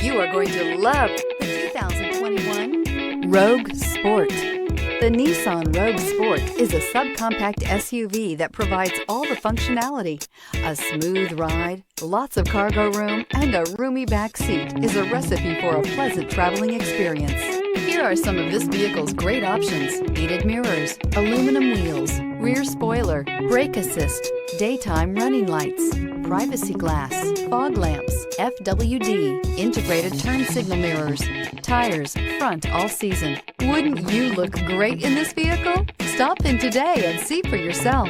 You are going to love the 2021 Rogue Sport. The Nissan Rogue Sport is a subcompact SUV that provides all the functionality. A smooth ride, lots of cargo room, and a roomy back seat is a recipe for a pleasant traveling experience. Here are some of this vehicle's great options: heated mirrors, aluminum wheels, rear spoiler, brake assist, daytime running lights, privacy glass, fog lamps, FWD, integrated turn signal mirrors, tires, front all season. Wouldn't you look great in this vehicle? Stop in today and see for yourself.